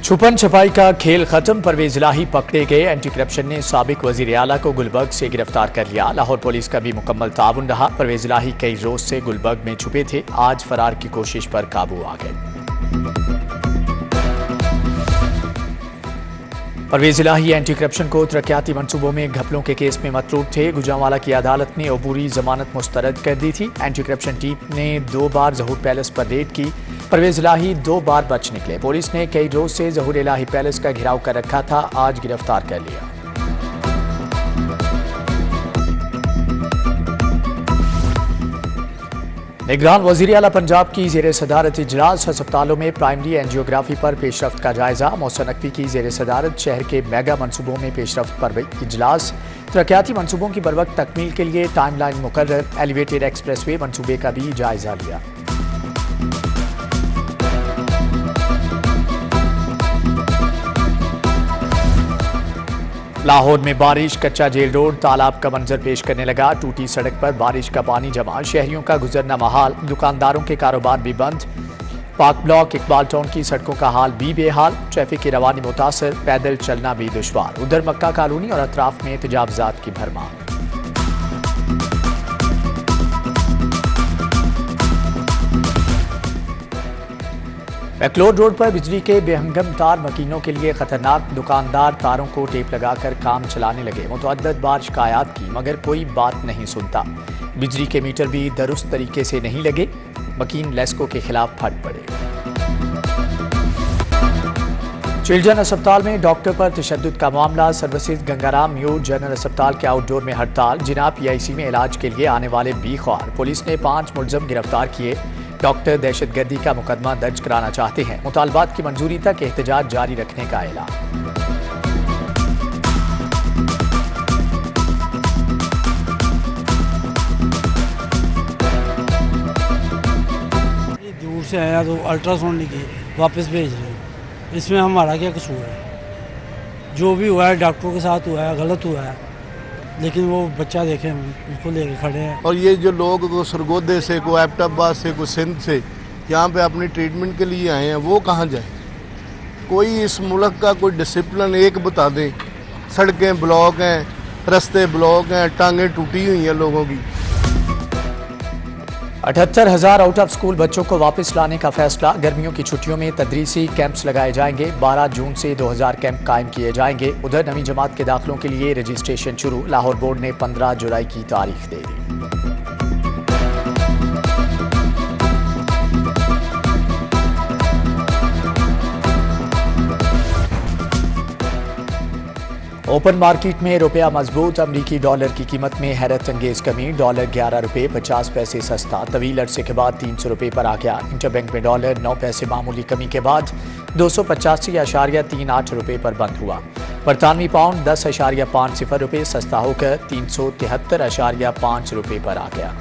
छुपन छपाई का खेल खत्म, परवेज इलाही पकड़े गए। एंटी करप्शन ने साबिक वजीर आला को गुलबर्ग से गिरफ्तार कर लिया। लाहौर पुलिस का भी मुकम्मल ताउन रहा। परवेज इलाही कई रोज से गुलबर्ग में छुपे थे, आज फरार की कोशिश पर काबू आ गए। परवेज इलाही एंटी करप्शन को तरक्याती मंसूबों में घपलों के केस में मतरूब थे। गुजरांवाला की अदालत ने अबूरी जमानत मुस्तरद कर दी थी। एंटी करप्शन टीम ने 2 बार ज़हूर पैलेस पर रेड की। परवेज इलाही 2 बार बच निकले। पुलिस ने कई रोज से ज़हूर इलाही पैलेस का घेराव कर रखा था, आज गिरफ्तार कर लिया। निगरान वज़ीर आला पंजाब की ज़ेर सदारत इजलास, अस्पतालों में प्राइमरी एंजियोग्राफी पर पेशरफ्त का जायजा। मोहसिन नकवी की ज़ेर सदारत शहर के मेगा मनसूबों में पेशरफ्त पर इजलास। तरक्याती मनसूबों की बरवक्त तकमील के लिए टाइमलाइन मुकर्रर। एलिवेटेड एक्सप्रेसवे मनसूबे का भी जायजा लिया। लाहौर में बारिश, कच्चा जेल रोड तालाब का मंजर पेश करने लगा। टूटी सड़क पर बारिश का पानी जमा, शहरियों का गुजरना महाल। दुकानदारों के कारोबार भी बंद। पार्क ब्लॉक, इकबाल टाउन की सड़कों का हाल भी बेहाल। ट्रैफिक की रवानी मुतासर, पैदल चलना भी दुश्वार। उधर मक्का कॉलोनी और अतराफ में तजावजात की भरमार। मैकलोड रोड पर बिजली के बेहंगम तार मकीनों के लिए खतरनाक। दुकानदार तारों को टेप लगाकर काम चलाने लगे। मुतअद्दिद बार शिकायत की मगर कोई बात नहीं सुनता। बिजली के मीटर भी दुरुस्त तरीके से नहीं लगे। मकीन लेस्को के खिलाफ फट पड़े। चिल्ड्रन अस्पताल में डॉक्टर पर तशद्दुद का मामला। सर्विसेज गंगाराम न्यू जनरल अस्पताल के आउटडोर में हड़ताल। जिना PIC में इलाज के लिए आने वाले बेख्वार। पुलिस ने 5 मुलजम गिरफ्तार किए। डॉक्टर दहशतगर्दी का मुकदमा दर्ज कराना चाहते हैं। मुतालबात की मंजूरी तक एहतजाज जारी रखने का ऐलान। दूर से आया तो अल्ट्रासाउंड लिखी वापस भेज रहे हैं। इसमें हमारा क्या कसूर है? जो भी हुआ है डॉक्टरों के साथ हुआ है, गलत हुआ है, लेकिन वो बच्चा देखें उसको लेके खड़े हैं। और ये जो लोग को सरगोदे से, को एबटाबाद से, को सिंध से यहाँ पे अपनी ट्रीटमेंट के लिए आए हैं, वो कहाँ जाए? कोई इस मुल्क का कोई डिसिप्लिन एक बता दें। सड़कें ब्लॉक हैं, रास्ते ब्लॉक हैं, टांगें टूटी हुई हैं लोगों की। 78,000 आउट ऑफ स्कूल बच्चों को वापस लाने का फैसला। गर्मियों की छुट्टियों में तदरीसी कैंप्स लगाए जाएंगे। 12 जून से 2000 कैंप कायम किए जाएंगे। उधर नवी जमात के दाखिलों के लिए रजिस्ट्रेशन शुरू। लाहौर बोर्ड ने 15 जुलाई की तारीख दे दी। ओपन मार्केट में रुपया मजबूत। अमरीकी डॉलर की कीमत में हैरत अंगेज कमी। डॉलर 11 रुपये 50 पैसे सस्ता। तवील अरसे के बाद 300 रुपये पर आ गया। इंटरबैंक में डॉलर 9 पैसे मामूली कमी के बाद 285.38 रुपये पर बंद हुआ। बरतानवी पाउंड 10.50 रुपये सस्ता होकर 373.5 रुपये पर आ गया।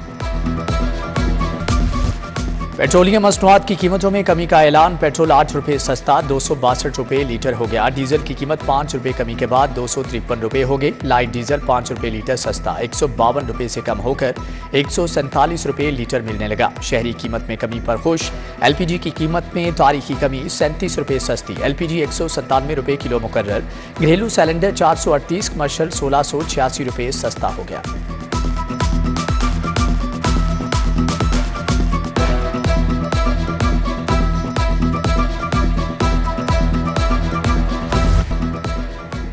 पेट्रोलियम मसनूआत की कीमतों में कमी का ऐलान। पेट्रोल 8 रुपये सस्ता 262 रुपये लीटर हो गया। डीजल की कीमत 5 रुपये कमी के बाद 253 रुपये हो गई। लाइट डीजल 5 रुपये लीटर सस्ता 152 रुपये से कम होकर 147 रुपये लीटर मिलने लगा। शहरी कीमत में कमी पर खुश। LPG की कीमत में तारीखी कमी 37 रुपये सस्ती। LPG 197 रुपये किलो मुकर्रर। घरेलू सिलेंडर 438, कमर्शल 1686 रुपये सस्ता हो गया।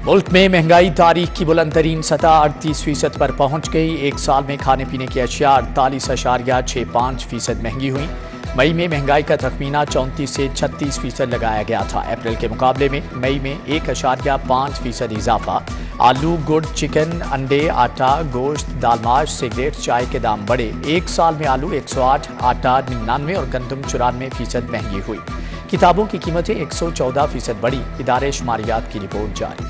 मुल्क में महंगाई तारीख की बुलंद तरीन सतह 38% पर पहुंच गई। एक साल में खाने पीने की अशिया 48.65% महंगी हुई। मई में महंगाई का तखमीना 34 से 36% लगाया गया था। अप्रैल के मुकाबले में मई में 1.5% इजाफा। आलू, गुड़, चिकन, अंडे, आटा, गोश्त, दालमाश, सिगरेट, चाय के दाम बढ़े। एक साल में आलू 108, आटा 99 और गंदम 94% महंगी हुई। किताबों की कीमतें 114% बढ़ी। इदारे शुमारियात की रिपोर्ट जारी।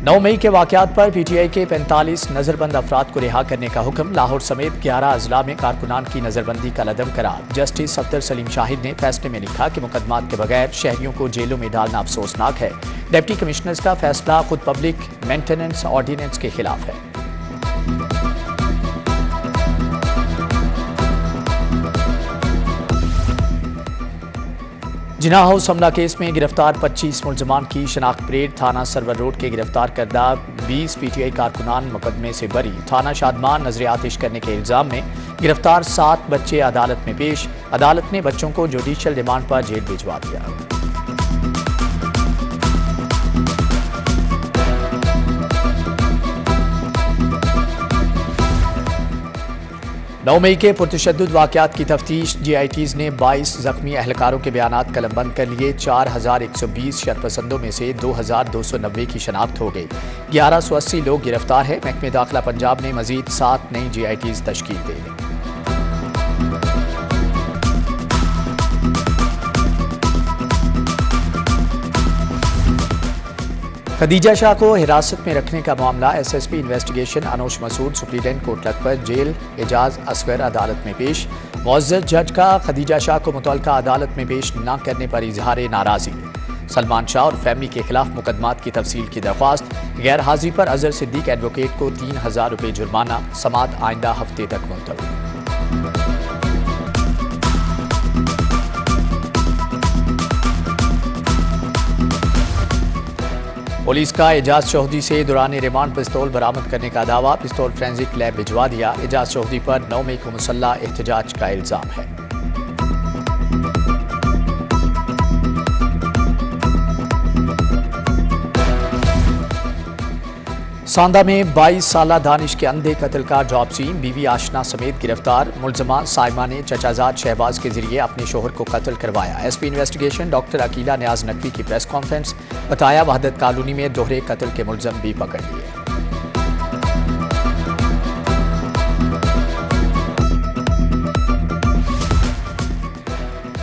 9 मई के वाकयात पर PTI के 45 नजरबंद अफराद को रिहा करने का हुक्म। लाहौर समेत 11 अजला में कारकुनान की नजरबंदी का लदम करार। जस्टिस सफदर सलीम शाहिद ने फैसले में लिखा कि मुकदमात के बगैर शहरियों को जेलों में डालना अफसोसनाक है। डिप्टी कमिश्नर्स का फैसला खुद पब्लिक मेंटेनेंस ऑर्डिनेंस के खिलाफ है। जिना हाउस हमला केस में गिरफ्तार 25 मुलजमान की शनाख्त परेड। थाना सरवर रोड के गिरफ्तार करदा 20 पीटीआई कारकुनान मुकदमे से बरी। थाना शादमान नजर आतिश करने के इल्जाम में गिरफ्तार 7 बच्चे अदालत में पेश। अदालत ने बच्चों को जुडिशियल रिमांड पर जेल भिजवा दिया। 9 मई के पुरतशद्दुद वाक़यात की तफ्तीश। GITs ने 22 जख्मी अहलकारों के बयानात कलमबंद कर लिए। 4120 शरपसंदों में से 2290 की शनाख्त हो गई। 1180 लोग गिरफ्तार हैं। महकमे दाखिला पंजाब ने मजीद 7 नई GITs तश्कील दे दी। खदीजा शाह को हिरासत में रखने का मामला। SSP investigation Anosh Masood superintendent Kot Lakhpat jail. Aijaz Asghar अदालत में पेश। मुअज़्ज़ज़ जज का खदीजा शाह को मुतल्लिका अदालत में पेश न करने पर इजहार नाराज़गी। सलमान शाह और फैमिली के खिलाफ मुकदमात की तफसील की दरख्वास्त। गैर हाजिरी पर अजहर सिद्दीक एडवोकेट को 3000 रुपये जुर्माना। समात आइंदा हफ्ते तक मुलतवी। पुलिस का एजाज चौधरी से दौरान रिमांड पिस्तौल बरामद करने का दावा। पिस्तौल फोरेंसिक लैब भिजवा दिया। एजाज चौधरी पर 9 मई को मुसल्ला एहतजाज का इल्जाम है। सांदा में 22 साला दानिश के अंधे कत्ल का ड्रॉप सीन। बीवी आशना समेत गिरफ्तार। मुलजमा साइमा ने चचाजाद शहबाज के जरिए अपने शोहर को कत्ल करवाया। SP investigation doctor Aqeela Niaz Naqvi की प्रेस कॉन्फ्रेंस। बताया वहदत कॉलोनी में दोहरे कत्ल के मुलजम भी पकड़ लिए।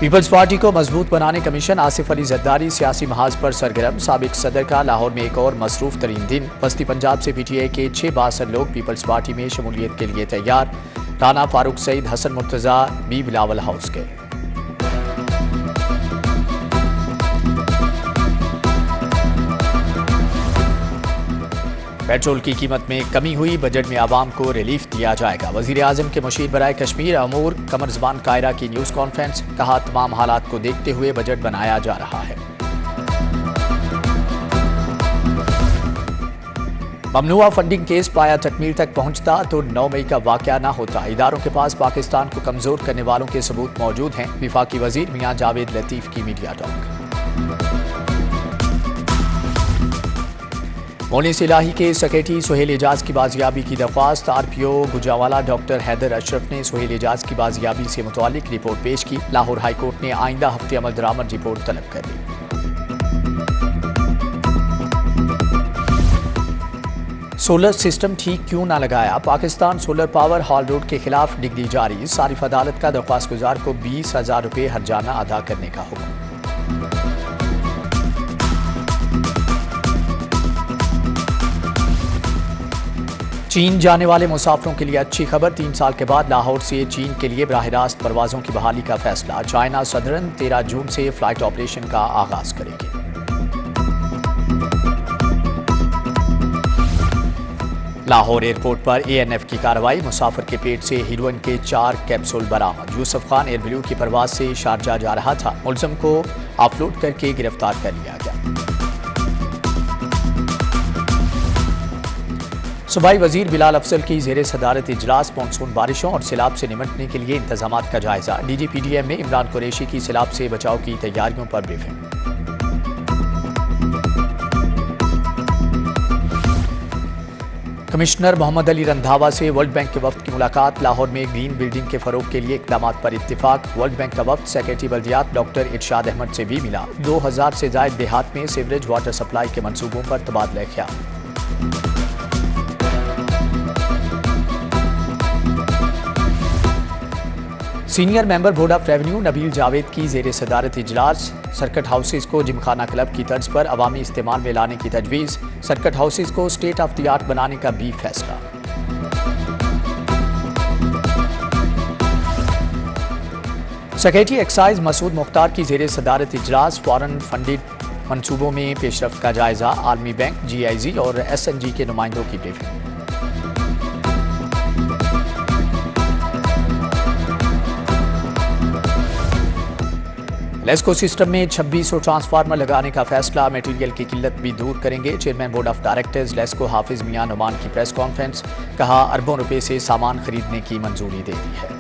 पीपल्स पार्टी को मजबूत बनाने कमीशन। आसिफ अली जरदारी सियासी महाज पर सरगर्म। साबिक सदर का लाहौर में एक और मसरूफ तरीन दिन। वस्ती पंजाब से PTI के 6 बासर लोग पीपल्स पार्टी में शमूलियत के लिए तैयार। राना फारूक सईद हसन मुर्तजा बी बिलावल हाउस गए। पेट्रोल की कीमत में कमी हुई। बजट में आवाम को रिलीफ दिया जाएगा। वजीर आजम के मुशीर बराए कश्मीर अमूर कमर ज़बान कायरा की न्यूज़ कॉन्फ्रेंस। कहा तमाम हालात को देखते हुए बजट बनाया जा रहा है। ममनुआ फंडिंग केस पाया तकमील तक पहुंचता तो 9 मई का वाक़या न होता। इदारों के पास पाकिस्तान को कमज़ोर करने वालों के सबूत मौजूद हैं। विफाकी वजीर मियां जावेद लतीफ़ की मीडिया टॉक। मोनिस इलाही के सेक्रेटरी सुहेल एजाज की बाजियाबी की दरख्वास्त। RPO गुजरावाला डॉक्टर हैदर अशरफ ने सुहेल एजाज की बाजियाबी से मुतालिक रिपोर्ट पेश की। लाहौर हाई कोर्ट ने आइंदा हफ्ते अमल दरामद रिपोर्ट तलब कर ली। सोलर सिस्टम ठीक क्यों ना लगाया। Pakistan solar power hall road के खिलाफ डिग्री जारी। सारिफ अदालत का दरख्वास्त गुजार को 20,000 रुपये हर्जाना अदा करने का हुक्म। चीन जाने वाले मुसाफिरों के लिए अच्छी खबर। 3 साल के बाद लाहौर से चीन के लिए बराह रास्त परवाज़ों की बहाली का फैसला। चाइना सदरन 13 जून से फ्लाइट ऑपरेशन का आगाज करेगी। लाहौर एयरपोर्ट पर ANF की कार्रवाई। मुसाफिर के पेट से हीरोइन के 4 कैप्सूल बरामद। यूसुफ खान एयरब्लू की परवाज से शारजा जा रहा था। मुलजम को ऑफलोड करके गिरफ्तार कर लिया गया। सूबाई वजीर बिलाल अफजल की जेर सदारत इजलास। मानसून बारिशों और सैलाब से निपटने के लिए इंतजामात का जायजा। DG PDM में इमरान कुरैशी की सैलाब से बचाव की तैयारियों पर ब्रीफिंग। कमिश्नर मोहम्मद अली रंधावा से वर्ल्ड बैंक के वफ्द की मुलाकात। लाहौर में ग्रीन बिल्डिंग के फरोग के लिए इकदाम पर इत्तिफाक। वर्ल्ड बैंक का वफ्द सेक्रेटरी बल्दियात डॉक्टर इरशाद अहमद से भी मिला। 2000 से जायद देहात में सीवरेज वाटर सप्लाई के मंसूबों पर तबादला ख्याल। Senior member board of revenue Nabeel Javed की जेर सदारत इजलास। सर्किट हाउसेज को जिमखाना क्लब की तर्ज पर अवामी इस्तेमाल में लाने की तजवीज़। सर्किट हाउसेज को स्टेट ऑफ द आर्ट बनाने का भी फैसला। सेक्रेटरी एक्साइज मसूद मुख्तार की जेर सदारत इजलास। फॉरेन फंडेड मंसूबों में पेशरफ्त का जायजा। आलमी बैंक, GIZ और SNG के नुमाइंदों की ब्रीफिंग। लेस्को सिस्टम में 2600 ट्रांसफार्मर लगाने का फैसला, मटेरियल की किल्लत भी दूर करेंगे। Chairman board of directors LESCO Hafiz Mian Noman की प्रेस कॉन्फ्रेंस, कहा अरबों रुपए से सामान खरीदने की मंजूरी दे दी है।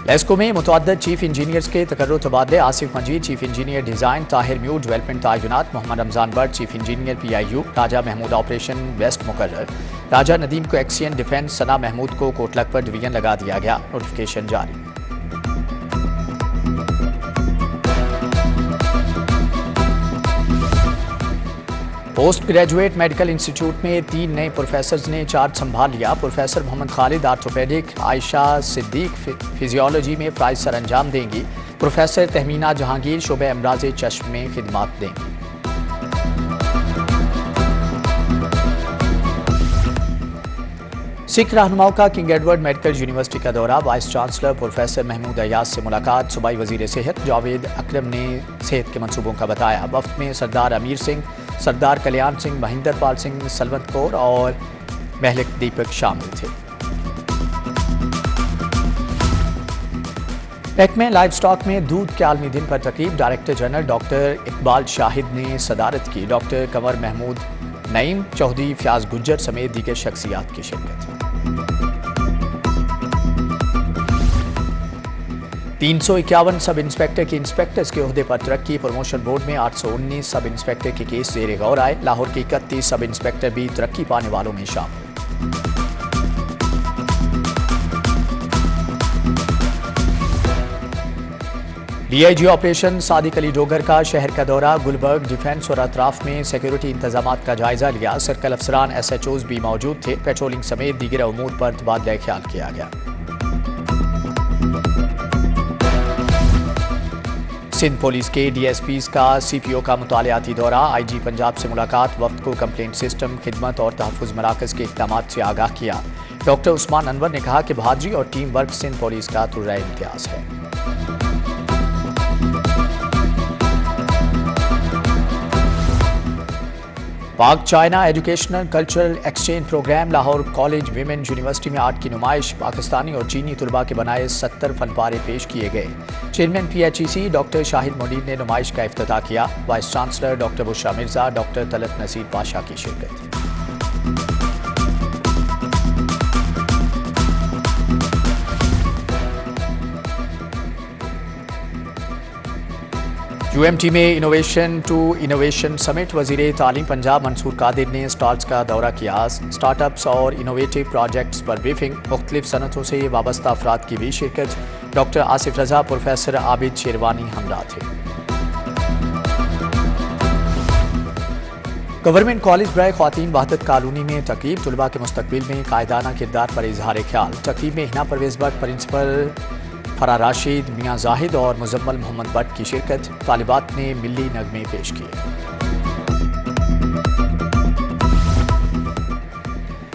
लेस्को में मुतअद्दिद चीफ इंजीनियर्स के तकर्रुर तबादले, Asif Majeed chief engineer design, Tahir म्यूट डेवलपमेंट तायुनात, Mohammad Ramzan Butt chief engineer PIU, Raja Mahmood operation west मुकर्रर, राजा नदीम को एक्सियन डिफेंस, सना महमूद को कोटलक पर डिवीजन लगा दिया गया, नोटिफिकेशन जारी। पोस्ट ग्रेजुएट मेडिकल इंस्टीट्यूट में 3 नए प्रोफेसर्स ने चार्ज संभाल लिया। Professor Mohammad Khalid orthopaedic, Ayesha Siddiq physiology में फ़राइज़ सर अंजाम देंगी। प्रोफेसर तहमीना जहांगीर शोबे अमराज चश्म में खिदमात देंगी। सिख रहनुमाओं का किंग एडवर्ड मेडिकल यूनिवर्सिटी का दौरा, vice chancellor professor Mahmood Ayaz से मुलाकात, सूबाई वजीर सेहत जावेद अकरम ने सेहत के मंसूबों का बताया। वफ्द में सरदार अमीर सिंह, सरदार कल्याण सिंह, महेंद्र पाल सिंह, सलवंत कौर और महलिक दीपक शामिल थे। पैक में लाइव स्टॉक में दूध के आलमी दिन पर तकरीब, director general doctor Iqbal Shahid ने सदारत की। डॉक्टर कंवर महमूद नईम, चौधरी फ्याज गुज्जर समेत दीगर शख्सियात की शिरकत। 351 सब इंस्पेक्टर की इंस्पेक्टर्स के ओहदे पर तरक्की, प्रमोशन बोर्ड में 819 सब इंस्पेक्टर के केस जेर गौर आए। लाहौर के 31 सब इंस्पेक्टर भी तरक्की पाने वालों में शामिल। DIG ऑपरेशन सादिक अली डोगर का शहर का दौरा, गुलबर्ग डिफेंस और अतराफ में सिक्योरिटी इंतजामात का जायजा लिया। सर्कल अफसरान SHOs भी मौजूद थे। पेट्रोलिंग समेत दीगर उमूर पर तबादला ख्याल किया गया। सिंध पुलिस के DSPs का CPO का मुतालियाती दौरा, IG पंजाब से मुलाकात, वफ्द को कंप्लेंट सिस्टम, खिदमत और तहफ़्फ़ुज़ मराकज़ के इक़दामात से आगाह किया। डॉक्टर उस्मान अनवर ने कहा कि बहादुरी और टीम वर्क सिंध पुलिस का तुर्रा इम्तियाज़ है। Pak China educational cultural exchange program, Lahore college women university में आर्ट की नुमाइश, पाकिस्तानी और चीनी तुलबा के बनाए 70 फनपारे पेश किए गए। चेयरमैन PHEC डॉक्टर शाहिद मोडीन ने नुमाइश का इफ्तिताह किया। Vice chancellor doctor Bushra Mirza, doctor Talat Naseer Pasha की शिरकत। UMT में इनोवेशन टू इनोवेशन समिट, वज़ीर तालीम पंजाब मंसूर कादिर ने स्टॉल्स का दौरा किया। स्टार्टअप्स और इनोवेटिव प्रोजेक्ट्स पर ब्रीफिंग, मुख्तलिफ सनतों से वाबस्ता अफराद की भी शिरकत। डॉक्टर आसिफ रजा, प्रोफेसर आबिद शेरवानी हमरा थे। गवर्नमेंट कॉलेज बराए ख्वातीन वहदत कॉलोनी में तकरीब, तुलबा के मुस्तकबिल में कायदाना किरदार पर इजहार ख्याल। तकरीब में हिना परवेज भट्ट, प्रिंसिपल फरा राशिद, मियाँ जाहिद और मुजम्मल मोहम्मद भट्ट की शिरकत। तालिबात ने मिली नगमे पेश किए।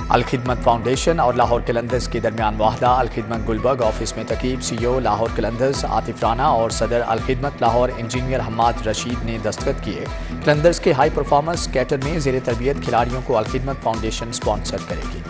अल खिदमत फाउंडेशन और लाहौर कलंदर्स के दरमियान वाहदा, अल खिदमत गुलबर्ग ऑफिस में तकरीब। CEO लाहौर कलंदर्स आतिफ राना और सदर अल खिदमत लाहौर इंजीनियर हम्माद रशीद ने दस्तखत किए। कलंदर्स के हाई परफॉर्मेंस कैटर में ज़ेर तरबियत खिलाड़ियों को अल खिदमत फाउंडेशन स्पॉन्सर करेगी।